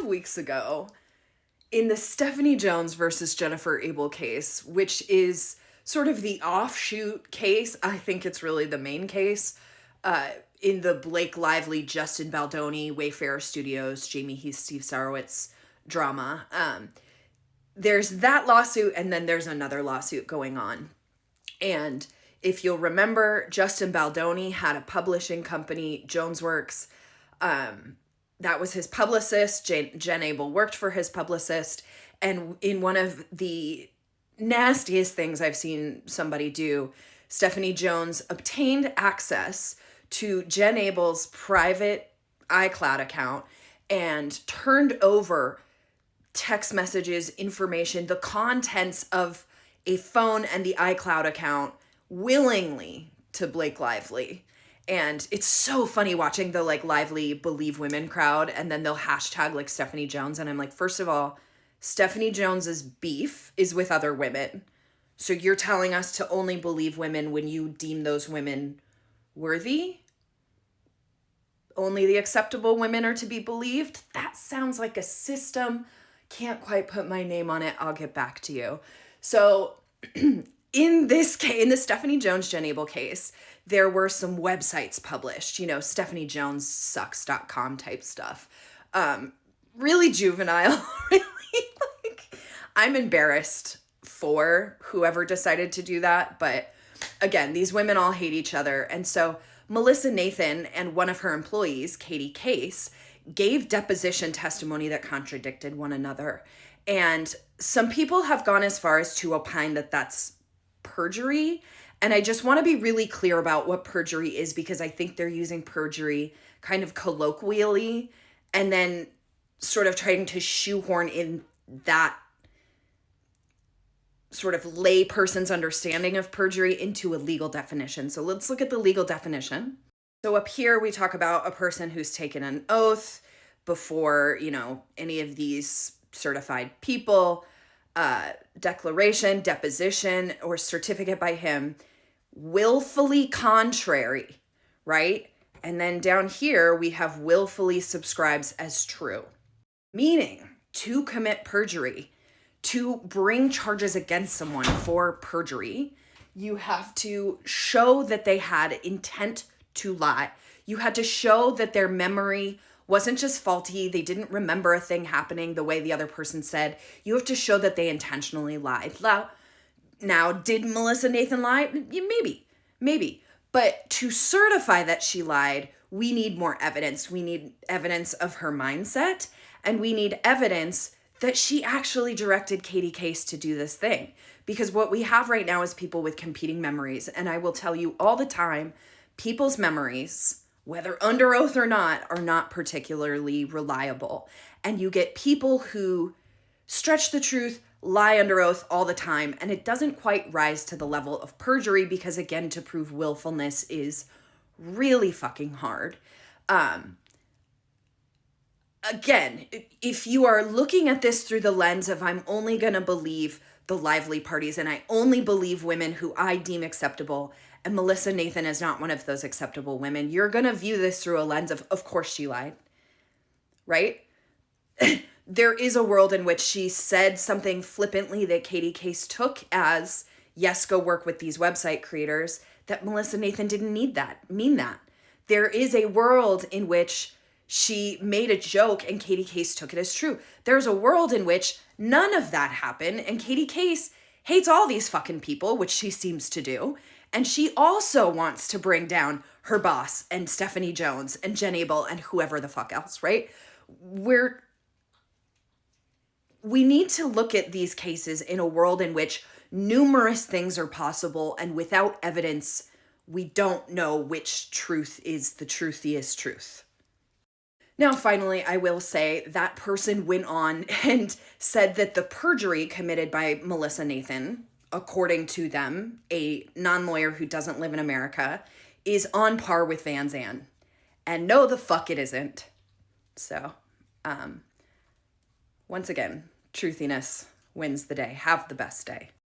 of weeks ago, in the Stephanie Jones versus Jennifer Abel case, which is sort of the offshoot case, I think it's really the main case, in the Blake Lively, Justin Baldoni, Wayfarer Studios, Jamie Heath, Steve Sarowitz drama. There's that lawsuit, and then there's another lawsuit going on. And if you'll remember, Justin Baldoni had a publishing company, Jonesworks. That was his publicist. Jen Abel worked for his publicist. And in one of the nastiest things I've seen somebody do, Stephanie Jones obtained access to Jen Abel's private iCloud account and turned over text messages, information, the contents of a phone and the iCloud account willingly to Blake Lively. And it's so funny watching the like Lively Believe Women crowd, and then they'll hashtag like Stephanie Jones. And I'm like, first of all, Stephanie Jones's beef is with other women. So you're telling us to only believe women when you deem those women worthy? Only the acceptable women are to be believed? That sounds like a system. Can't quite put my name on it. I'll get back to you. So in this case, in the Stephanie Jones Jen Abel case, there were some websites published, StephanieJonesSucks.com type stuff. Really juvenile, really like, I'm embarrassed for whoever decided to do that. But again, these women all hate each other. And so Melissa Nathan and one of her employees, Katie Case, gave deposition testimony that contradicted one another. And some people have gone as far as to opine that that's perjury. And I just want to be really clear about what perjury is, because I think they're using perjury kind of colloquially and then sort of trying to shoehorn in that sort of lay person's understanding of perjury into a legal definition. So let's look at the legal definition. So up here, we talk about a person who's taken an oath before, any of these certified people, declaration, deposition, or certificate by him, willfully contrary, right? And then down here, we have willfully subscribes as true. Meaning, to commit perjury, to bring charges against someone for perjury, you have to show that they had intent to lie. You had to show that their memory wasn't just faulty, they didn't remember a thing happening the way the other person said. You have to show that they intentionally lied. Now, did Melissa Nathan lie? Maybe. But to certify that she lied, we need more evidence. We need evidence of her mindset, and we need evidence that she actually directed Katie Case to do this thing. Because what we have right now is people with competing memories. And I will tell you all the time, people's memories, whether under oath or not, are not particularly reliable. And you get people who stretch the truth, lie under oath all the time, and it doesn't quite rise to the level of perjury because, again, to prove willfulness is really fucking hard. Again, if you are looking at this through the lens of I'm only going to believe the Lively parties and I only believe women who I deem acceptable, and Melissa Nathan is not one of those acceptable women, you're going to view this through a lens of course she lied, right? There is a world in which she said something flippantly that Katie Case took as, yes, go work with these website creators, that Melissa Nathan didn't mean that. There is a world in which she made a joke and Katie Case took it as true. There's a world in which none of that happened and Katie Case hates all these fucking people, which she seems to do. And she also wants to bring down her boss and Stephanie Jones and Jen Abel and whoever the fuck else, right? We need to look at these cases in a world in which numerous things are possible, and without evidence, we don't know which truth is the truthiest truth. Now, finally, I will say that person went on and said that the perjury committed by Melissa Nathan, according to them, a non-lawyer who doesn't live in America, is on par with Van Zandt. And no, the fuck it isn't. So, once again, truthiness wins the day. Have the best day.